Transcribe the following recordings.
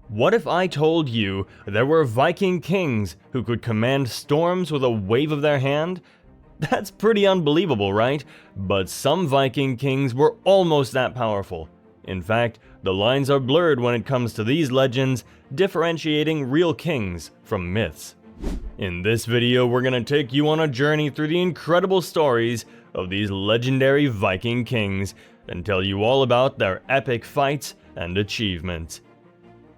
What if I told you there were Viking kings who could command storms with a wave of their hand? That's pretty unbelievable, right? But some Viking kings were almost that powerful. In fact, the lines are blurred when it comes to these legends, differentiating real kings from myths. In this video, we're gonna take you on a journey through the incredible stories of these legendary Viking kings and tell you all about their epic fights and achievements.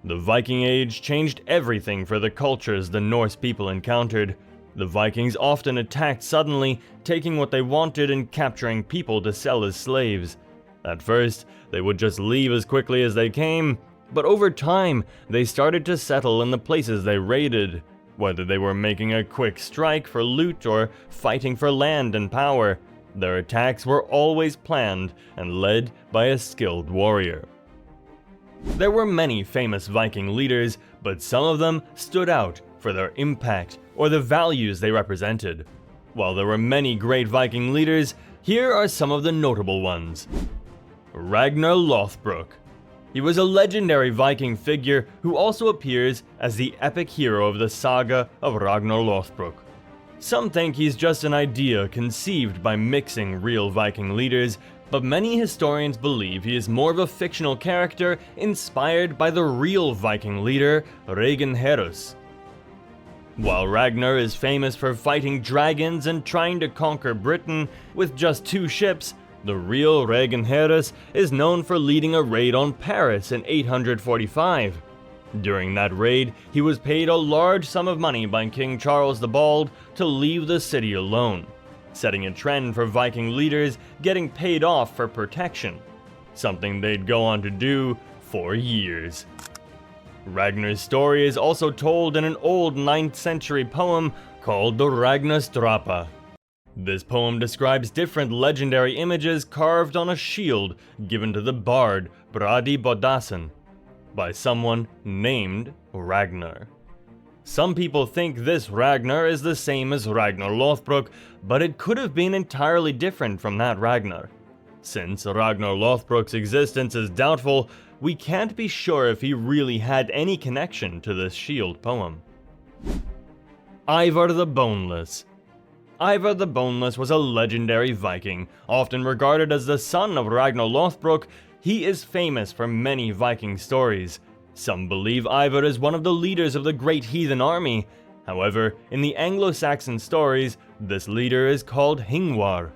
The Viking Age changed everything for the cultures the Norse people encountered. The Vikings often attacked suddenly, taking what they wanted and capturing people to sell as slaves. At first, they would just leave as quickly as they came, but over time, they started to settle in the places they raided. Whether they were making a quick strike for loot or fighting for land and power, their attacks were always planned and led by a skilled warrior. There were many famous Viking leaders, but some of them stood out for their impact or the values they represented. While there were many great Viking leaders, here are some of the notable ones. Ragnar Lothbrok. He was a legendary Viking figure who also appears as the epic hero of the saga of Ragnar Lothbrok. Some think he's just an idea conceived by mixing real Viking leaders, but many historians believe he is more of a fictional character inspired by the real Viking leader, Ragnarus. While Ragnar is famous for fighting dragons and trying to conquer Britain with just 2 ships, the real Ragnarus is known for leading a raid on Paris in 845. During that raid, he was paid a large sum of money by King Charles the Bald to leave the city alone, setting a trend for Viking leaders getting paid off for protection, something they'd go on to do for years. Ragnar's story is also told in an old 9th century poem called the Ragnarstrapa. This poem describes different legendary images carved on a shield given to the bard Bragi Boddason by someone named Ragnar. Some people think this Ragnar is the same as Ragnar Lothbrok, but it could have been entirely different from that Ragnar. Since Ragnar Lothbrok's existence is doubtful, we can't be sure if he really had any connection to this shield poem. Ivar the Boneless. Ivar the Boneless was a legendary Viking, often regarded as the son of Ragnar Lothbrok. He is famous for many Viking stories. Some believe Ivar is one of the leaders of the Great Heathen Army. However, in the Anglo-Saxon stories, this leader is called Hingwar.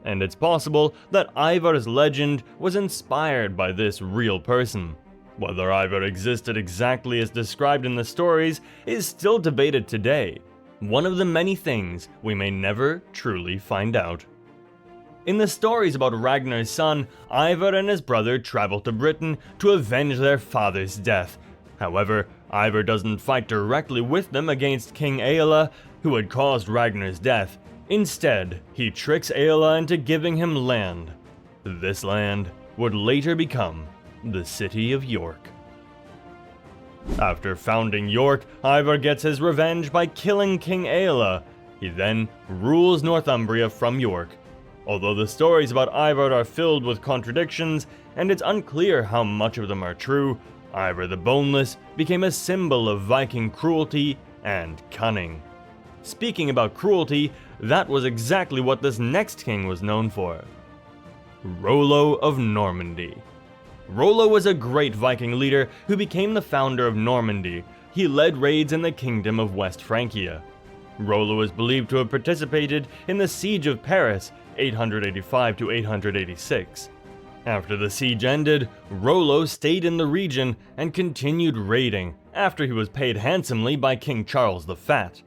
And it's possible that Ivar's legend was inspired by this real person. Whether Ivar existed exactly as described in the stories is still debated today, one of the many things we may never truly find out. In the stories about Ragnar's son, Ivar and his brother travel to Britain to avenge their father's death. However, Ivar doesn't fight directly with them against King Eola, who had caused Ragnar's death. Instead, he tricks Eola into giving him land. This land would later become the city of York. After founding York, Ivar gets his revenge by killing King Eola. He then rules Northumbria from York. Although the stories about Ivar are filled with contradictions, and it's unclear how much of them are true, Ivar the Boneless became a symbol of Viking cruelty and cunning. Speaking about cruelty, that was exactly what this next king was known for. Rolo of Normandy. Rolo was a great Viking leader who became the founder of Normandy. He led raids in the kingdom of West Francia. Rolo is believed to have participated in the siege of Paris, 885 to 886. After the siege ended, Rolo stayed in the region and continued raiding after he was paid handsomely by King Charles the Fat.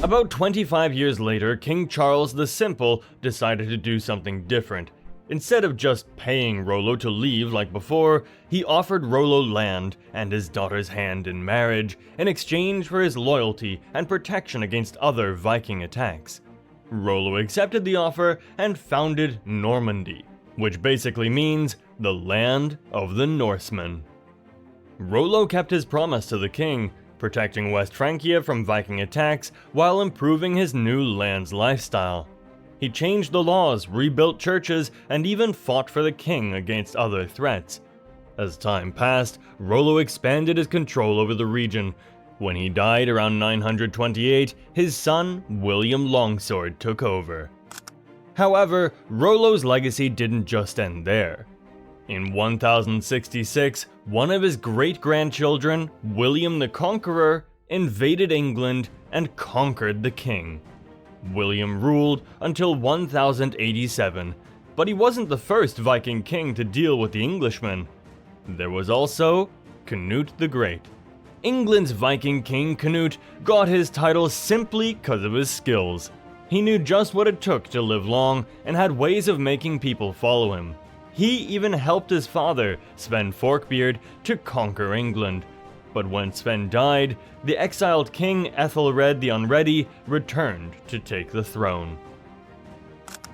About 25 years later, King Charles the Simple decided to do something different. Instead of just paying Rolo to leave like before, he offered Rolo land and his daughter's hand in marriage in exchange for his loyalty and protection against other Viking attacks. Rolo accepted the offer and founded Normandy, which basically means the land of the Norsemen. Rolo kept his promise to the king, protecting West Francia from Viking attacks while improving his new land's lifestyle. He changed the laws, rebuilt churches, and even fought for the king against other threats. As time passed, Rollo expanded his control over the region. When he died around 928, his son, William Longsword, took over. However, Rollo's legacy didn't just end there. In 1066, one of his great-grandchildren, William the Conqueror, invaded England and conquered the king. William ruled until 1087, but he wasn't the first Viking king to deal with the Englishmen. There was also Cnut the Great. England's Viking king Cnut got his title simply because of his skills. He knew just what it took to live long and had ways of making people follow him. He even helped his father, Sven Forkbeard, to conquer England. But when Sven died, the exiled king Ethelred the Unready returned to take the throne.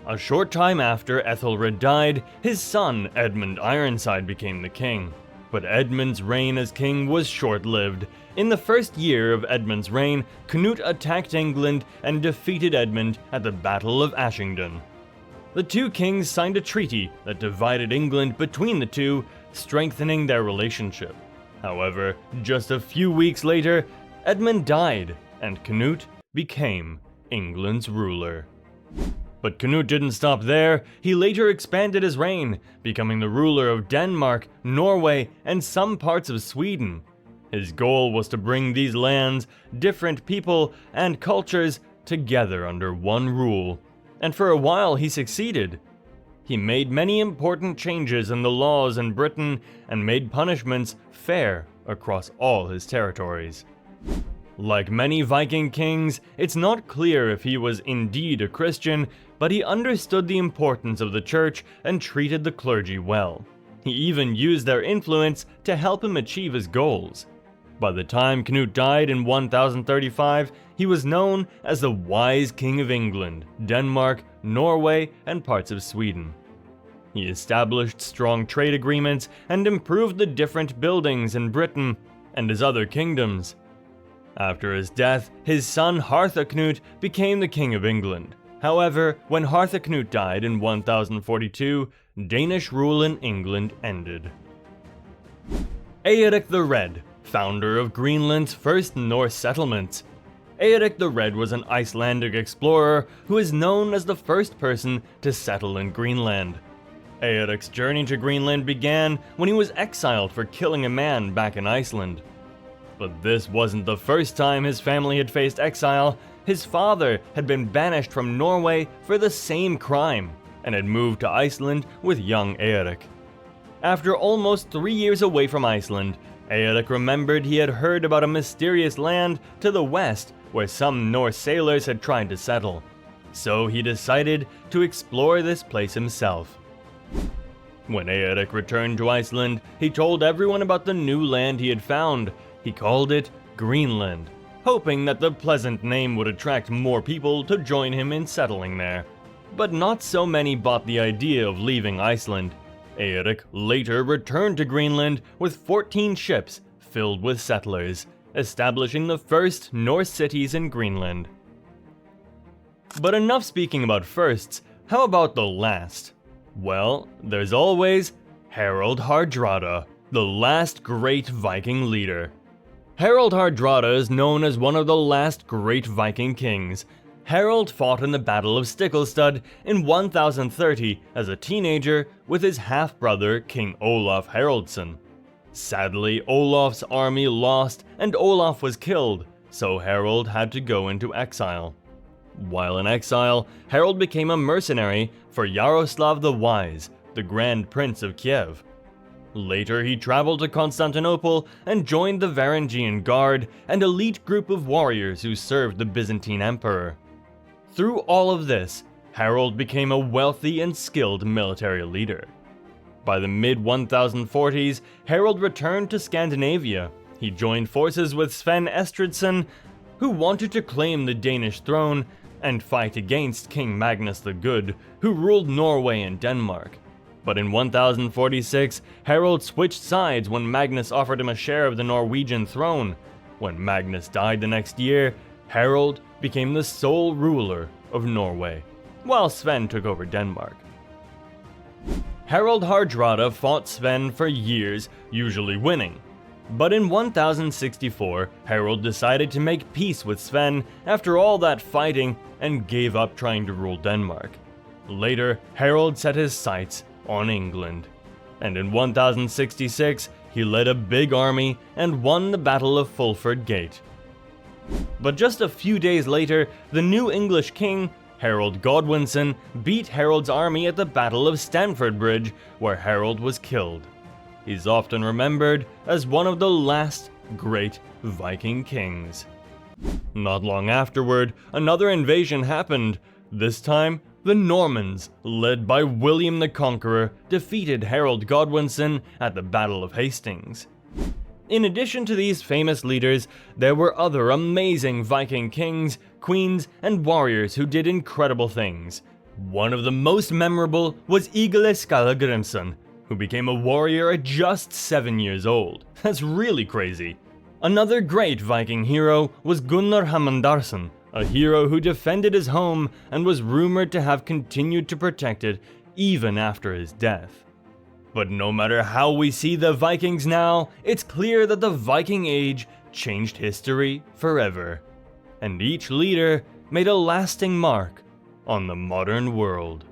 A short time after Ethelred died, his son Edmund Ironside became the king. But Edmund's reign as king was short-lived. In the first year of Edmund's reign, Cnut attacked England and defeated Edmund at the Battle of Ashington. The two kings signed a treaty that divided England between the two, strengthening their relationship. However, just a few weeks later, Edmund died, and Cnut became England's ruler. But Cnut didn't stop there. He later expanded his reign, becoming the ruler of Denmark, Norway, and some parts of Sweden. His goal was to bring these lands, different people, and cultures together under one rule. And for a while he succeeded. He made many important changes in the laws in Britain and made punishments fair across all his territories. Like many Viking kings, it's not clear if he was indeed a Christian, but he understood the importance of the church and treated the clergy well. He even used their influence to help him achieve his goals. By the time Cnut died in 1035, he was known as the Wise King of England, Denmark, Norway, and parts of Sweden. He established strong trade agreements and improved the different buildings in Britain and his other kingdoms. After his death, his son Harthacnut became the King of England. However, when Harthacnut died in 1042, Danish rule in England ended. Erik the Red, founder of Greenland's first Norse settlements. Erik the Red was an Icelandic explorer who is known as the first person to settle in Greenland. Erik's journey to Greenland began when he was exiled for killing a man back in Iceland. But this wasn't the first time his family had faced exile. His father had been banished from Norway for the same crime and had moved to Iceland with young Erik. After almost 3 years away from Iceland, Erik remembered he had heard about a mysterious land to the west where some Norse sailors had tried to settle. So he decided to explore this place himself. When Erik returned to Iceland, he told everyone about the new land he had found. He called it Greenland, hoping that the pleasant name would attract more people to join him in settling there. But not so many bought the idea of leaving Iceland. Erik later returned to Greenland with 14 ships filled with settlers, establishing the first Norse cities in Greenland. But enough speaking about firsts, how about the last? Well, there's always Harald Hardrada, the last great Viking leader. Harald Hardrada is known as one of the last great Viking kings. Harald fought in the Battle of Stiklestad in 1030 as a teenager with his half-brother King Olaf Haraldsson. Sadly, Olaf's army lost and Olaf was killed, so Harald had to go into exile. While in exile, Harald became a mercenary for Yaroslav the Wise, the Grand Prince of Kiev. Later, he traveled to Constantinople and joined the Varangian Guard, an elite group of warriors who served the Byzantine Emperor. Through all of this, Harald became a wealthy and skilled military leader. By the mid-1040s, Harald returned to Scandinavia. He joined forces with Sven Estridsson, who wanted to claim the Danish throne and fight against King Magnus the Good, who ruled Norway and Denmark. But in 1046, Harald switched sides when Magnus offered him a share of the Norwegian throne. When Magnus died the next year, Harald became the sole ruler of Norway, while Sven took over Denmark. Harald Hardrada fought Sven for years, usually winning. But in 1064, Harald decided to make peace with Sven after all that fighting and gave up trying to rule Denmark. Later, Harald set his sights on England. And in 1066, he led a big army and won the Battle of Fulford Gate. But just a few days later, the new English king, Harold Godwinson, beat Harold's army at the Battle of Stamford Bridge, where Harold was killed. He's often remembered as one of the last great Viking kings. Not long afterward, another invasion happened. This time, the Normans, led by William the Conqueror, defeated Harold Godwinson at the Battle of Hastings. In addition to these famous leaders, there were other amazing Viking kings, queens, and warriors who did incredible things. One of the most memorable was Egil Skallagrimsson, who became a warrior at just 7 years old. That's really crazy. Another great Viking hero was Gunnar Hamondarson, a hero who defended his home and was rumored to have continued to protect it even after his death. But no matter how we see the Vikings now, it's clear that the Viking Age changed history forever, and each leader made a lasting mark on the modern world.